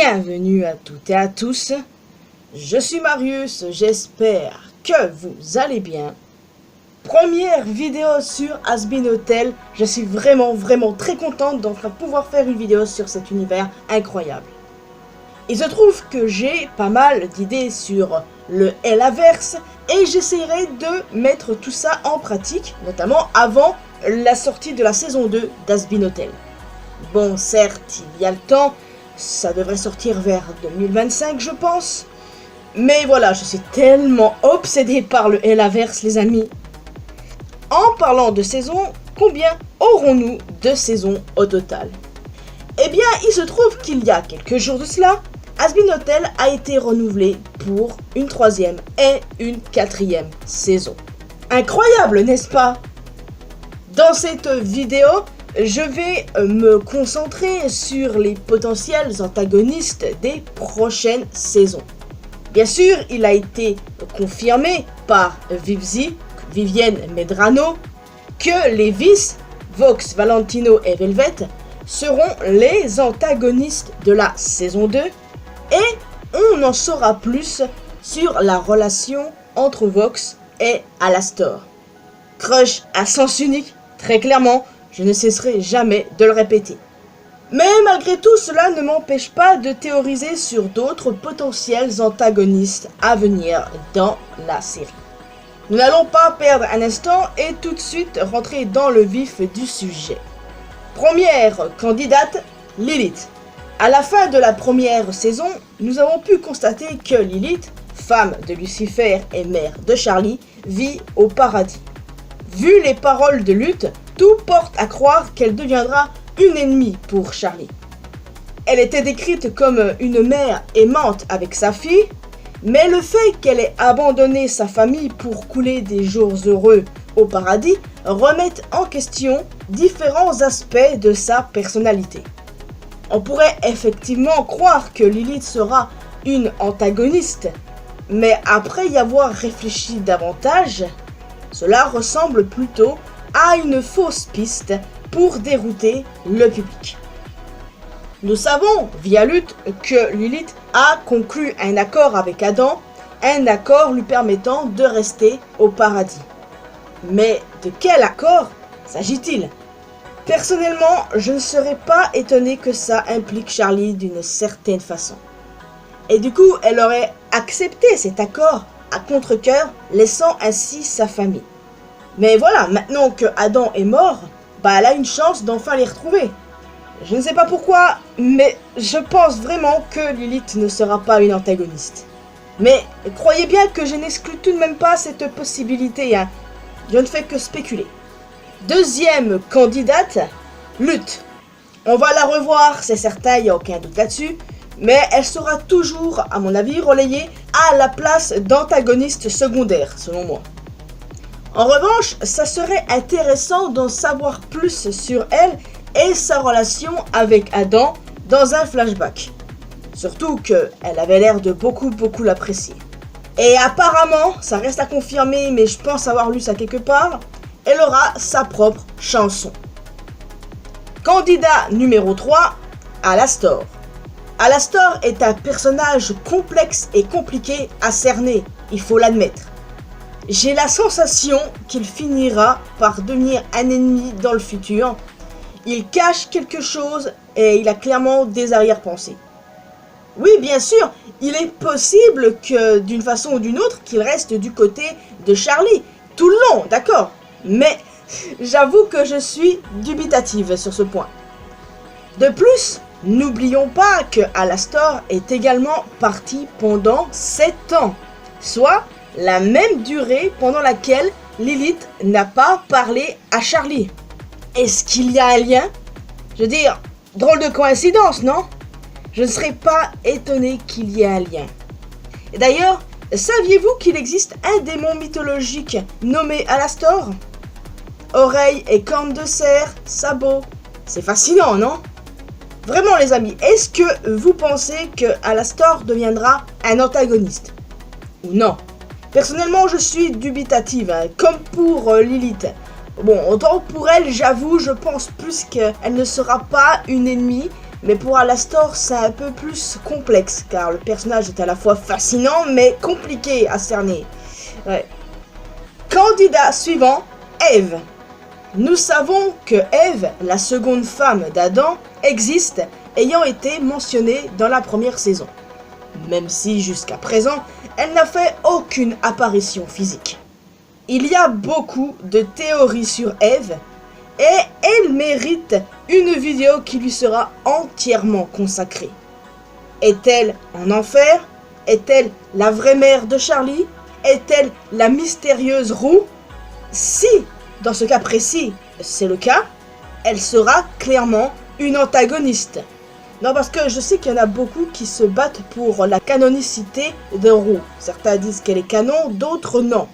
Bienvenue à toutes et à tous, je suis Marius, j'espère que vous allez bien. Première vidéo sur Has-Been Hotel, je suis vraiment très contente d'enfin pouvoir faire une vidéo sur cet univers incroyable. Il se trouve que j'ai pas mal d'idées sur le Hellaverse et j'essaierai de mettre tout ça en pratique, notamment avant la sortie de la saison 2 d'Has-Been Hotel. Bon, certes, il y a le temps, ça devrait sortir vers 2025 je pense, mais voilà, je suis tellement obsédé par le Hellaverse les amis. En parlant de saison, combien aurons-nous de saisons au total? Eh bien, il se trouve qu'il y a quelques jours de cela, Has-Been Hotel a été renouvelé pour une 3e et une 4e saison. Incroyable, n'est-ce pas? Dans cette vidéo, je vais me concentrer sur les potentiels antagonistes des prochaines saisons. Bien sûr, il a été confirmé par Vivienne Medrano, que les vices, Vox, Valentino et Velvet, seront les antagonistes de la saison 2, et on en saura plus sur la relation entre Vox et Alastor. Crush à sens unique, très clairement, je ne cesserai jamais de le répéter. Mais malgré tout, cela ne m'empêche pas de théoriser sur d'autres potentiels antagonistes à venir dans la série. Nous n'allons pas perdre un instant et tout de suite rentrer dans le vif du sujet. Première candidate, Lilith. À la fin de la première saison, nous avons pu constater que Lilith, femme de Lucifer et mère de Charlie, vit au paradis. Vu les paroles de Lutte, tout porte à croire qu'elle deviendra une ennemie pour Charlie. Elle était décrite comme une mère aimante avec sa fille, mais le fait qu'elle ait abandonné sa famille pour couler des jours heureux au paradis remet en question différents aspects de sa personnalité. On pourrait effectivement croire que Lilith sera une antagoniste, mais après y avoir réfléchi davantage, cela ressemble plutôt à une fausse piste pour dérouter le public. Nous savons, via Lutte, que Lilith a conclu un accord avec Adam, un accord lui permettant de rester au paradis. Mais de quel accord s'agit-il? Personnellement, je ne serais pas étonné que ça implique Charlie d'une certaine façon. Et du coup, elle aurait accepté cet accord à contre-cœur, laissant ainsi sa famille. Mais voilà, maintenant que Adam est mort, elle a une chance d'enfin les retrouver. Je ne sais pas pourquoi, mais je pense vraiment que Lilith ne sera pas une antagoniste. Mais croyez bien que je n'exclus tout de même pas cette possibilité, hein. Je ne fais que spéculer. Deuxième candidate, Lutte. On va la revoir, c'est certain, il n'y a aucun doute là-dessus, mais elle sera toujours, à mon avis, relayée à la place d'antagoniste secondaire, selon moi. En revanche, ça serait intéressant d'en savoir plus sur elle et sa relation avec Adam dans un flashback. Surtout qu'elle avait l'air de beaucoup l'apprécier. Et apparemment, ça reste à confirmer, mais je pense avoir lu ça quelque part, elle aura sa propre chanson. Candidat numéro 3, Alastor. Alastor est un personnage complexe et compliqué à cerner, il faut l'admettre. J'ai la sensation qu'il finira par devenir un ennemi dans le futur. Il cache quelque chose et il a clairement des arrière-pensées. Oui, bien sûr, il est possible que d'une façon ou d'une autre, qu'il reste du côté de Charlie, tout le long, d'accord. Mais j'avoue que je suis dubitative sur ce point. De plus, n'oublions pas que Alastor est également parti pendant 7 ans, soit la même durée pendant laquelle Lilith n'a pas parlé à Charlie. Est-ce qu'il y a un lien? Je veux dire, drôle de coïncidence, non? Je ne serais pas étonné qu'il y ait un lien. Et d'ailleurs, saviez-vous qu'il existe un démon mythologique nommé Alastor? Oreilles et cornes de cerf, sabots. C'est fascinant, non? Vraiment les amis, est-ce que vous pensez que Alastor deviendra un antagoniste? Ou non? Personnellement, je suis dubitative, hein, comme pour Lilith. Bon, autant pour elle, j'avoue, je pense plus qu'elle ne sera pas une ennemie, Mais pour Alastor, c'est un peu plus complexe, car le personnage est à la fois fascinant, mais compliqué à cerner. Ouais. Candidat suivant, Ève. Nous savons que Ève, la seconde femme d'Adam, existe, ayant été mentionnée dans la première saison. Même si, jusqu'à présent, elle n'a fait aucune apparition physique. Il y a beaucoup de théories sur Ève, et elle mérite une vidéo qui lui sera entièrement consacrée. Est-elle en enfer? Est-elle la vraie mère de Charlie? Est-elle la mystérieuse roue? Si, dans ce cas précis, c'est le cas, elle sera clairement une antagoniste. Non, parce que je sais qu'il y en a beaucoup qui se battent pour la canonicité de Roux. Certains disent qu'elle est canon, d'autres non.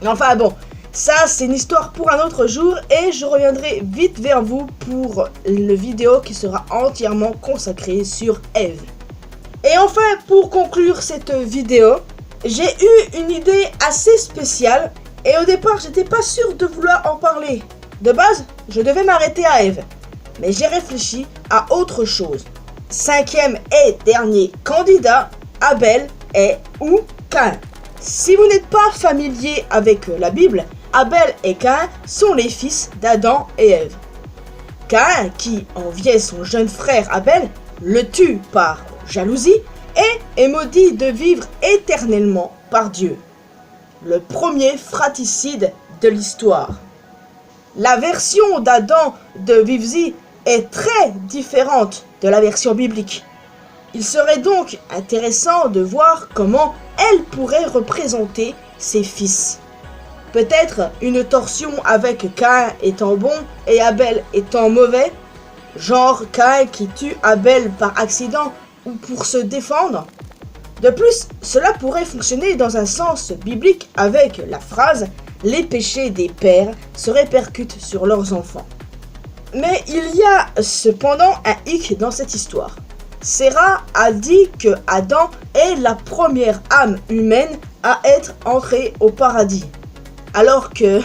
Enfin bon, ça c'est une histoire pour un autre jour et je reviendrai vite vers vous pour une vidéo qui sera entièrement consacrée sur Ève. Et enfin, pour conclure cette vidéo, j'ai eu une idée assez spéciale et au départ j'étais pas sûr de vouloir en parler. De base, je devais m'arrêter à Ève, mais j'ai réfléchi à autre chose. Cinquième et dernier candidat, Abel est ou Caïn. Si vous n'êtes pas familier avec la Bible, Abel et Caïn sont les fils d'Adam et Ève. Caïn, qui enviait son jeune frère Abel, le tue par jalousie et est maudit de vivre éternellement par Dieu. Le premier fratricide de l'histoire. La version d'Adam de Vivzi est très différente de la version biblique. Il serait donc intéressant de voir comment elle pourrait représenter ses fils. Peut-être une torsion avec Caïn étant bon et Abel étant mauvais, genre Caïn qui tue Abel par accident ou pour se défendre. De plus, cela pourrait fonctionner dans un sens biblique avec la phrase « Les péchés des pères se répercutent sur leurs enfants ». Mais il y a cependant un hic dans cette histoire. Séra a dit que Adam est la première âme humaine à être entrée au paradis. Alors que,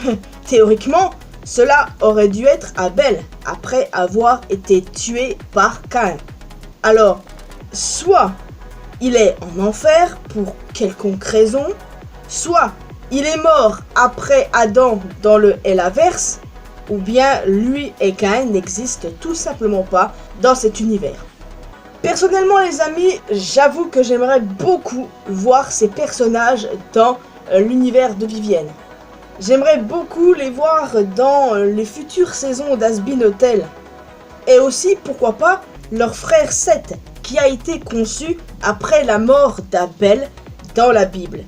théoriquement, cela aurait dû être Abel après avoir été tué par Caïn. Alors, soit il est en enfer pour quelconque raison, soit il est mort après Adam dans le Hellaverse, ou bien lui et Caïn n'existent tout simplement pas dans cet univers. Personnellement les amis, j'avoue que j'aimerais beaucoup voir ces personnages dans l'univers de Vivienne. J'aimerais beaucoup les voir dans les futures saisons d'Hasbin Hotel. Et aussi, pourquoi pas, leur frère Seth, qui a été conçu après la mort d'Abel dans la Bible.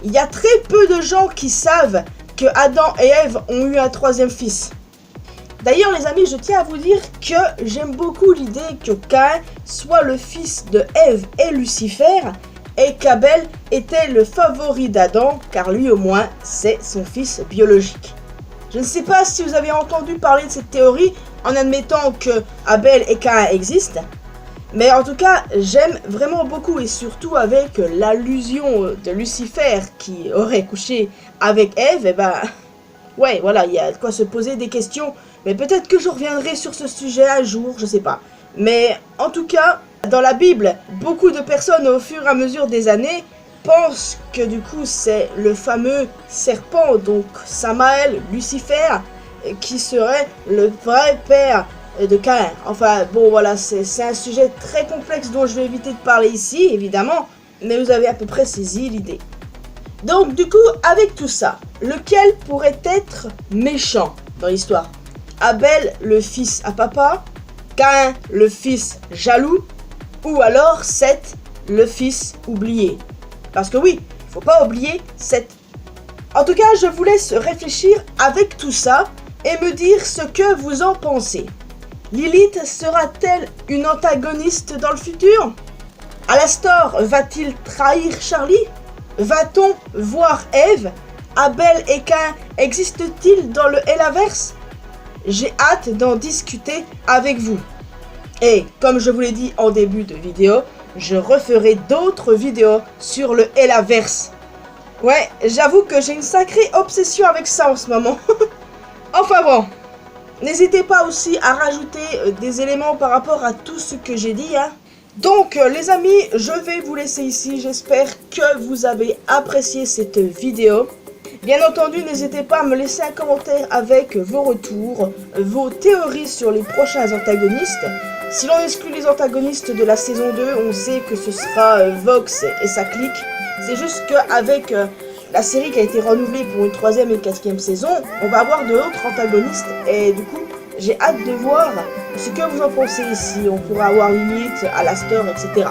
Il y a très peu de gens qui savent que Adam et Ève ont eu un troisième fils. D'ailleurs les amis, je tiens à vous dire que j'aime beaucoup l'idée que Caïn soit le fils de Ève et Lucifer et qu'Abel était le favori d'Adam car lui au moins c'est son fils biologique. Je ne sais pas si vous avez entendu parler de cette théorie en admettant que Abel et Caïn existent, mais en tout cas j'aime vraiment beaucoup et surtout avec l'allusion de Lucifer qui aurait couché avec Ève, et ben ouais voilà, il y a de quoi se poser des questions. Mais peut-être que je reviendrai sur ce sujet un jour, je sais pas. Mais en tout cas, dans la Bible, beaucoup de personnes au fur et à mesure des années pensent que du coup c'est le fameux serpent, donc Samaël, Lucifer, qui serait le vrai père de Caïn. Enfin bon voilà, c'est un sujet très complexe dont je vais éviter de parler ici, évidemment, mais vous avez à peu près saisi l'idée. Donc du coup, avec tout ça, lequel pourrait être méchant dans l'histoire? Abel, le fils à papa, Caïn, le fils jaloux, ou alors Seth, le fils oublié. Parce que oui, il faut pas oublier Seth. En tout cas, je vous laisse réfléchir avec tout ça et me dire ce que vous en pensez. Lilith sera-t-elle une antagoniste dans le futur? Alastor va-t-il trahir Charlie? Va-t-on voir Ève? Abel et Caïn existent-ils dans le Hellaverse? J'ai hâte d'en discuter avec vous. Et comme je vous l'ai dit en début de vidéo, je referai d'autres vidéos sur le Hellaverse. Ouais, j'avoue que j'ai une sacrée obsession avec ça en ce moment. Enfin bon, N'hésitez pas aussi à rajouter des éléments par rapport à tout ce que j'ai dit. Donc les amis, je vais vous laisser ici. J'espère que vous avez apprécié cette vidéo. Bien entendu, n'hésitez pas à me laisser un commentaire avec vos retours, vos théories sur les prochains antagonistes. Si l'on exclut les antagonistes de la saison 2, on sait que ce sera Vox et sa clique. C'est juste qu'avec la série qui a été renouvelée pour une 3e et 4e saison, on va avoir d'autres antagonistes. Et du coup, j'ai hâte de voir ce que vous en pensez ici. On pourra avoir Lilith, Alastor, etc.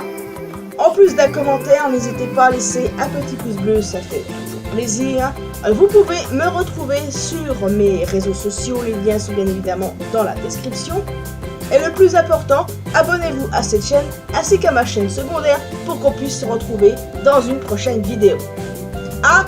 En plus d'un commentaire, n'hésitez pas à laisser un petit pouce bleu, ça fait toujours plaisir. Vous pouvez me retrouver sur mes réseaux sociaux, les liens sont bien évidemment dans la description. Et le plus important, abonnez-vous à cette chaîne ainsi qu'à ma chaîne secondaire pour qu'on puisse se retrouver dans une prochaine vidéo. Ah,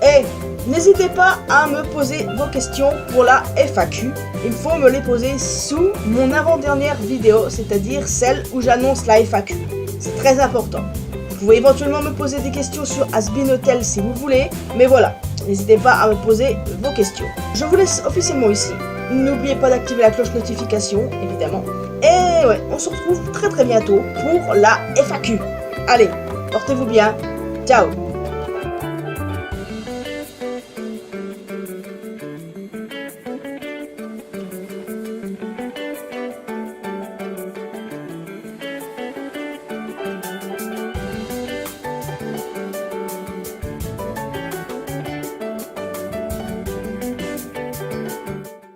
et n'hésitez pas à me poser vos questions pour la FAQ. Il faut me les poser sous mon avant-dernière vidéo, c'est-à-dire celle où j'annonce la FAQ. C'est très important. Vous pouvez éventuellement me poser des questions sur Hazbin Hotel si vous voulez, mais voilà, n'hésitez pas à me poser vos questions. Je vous laisse officiellement ici. N'oubliez pas d'activer la cloche notification, évidemment. Et ouais, on se retrouve très bientôt pour la FAQ. Allez, portez-vous bien. Ciao.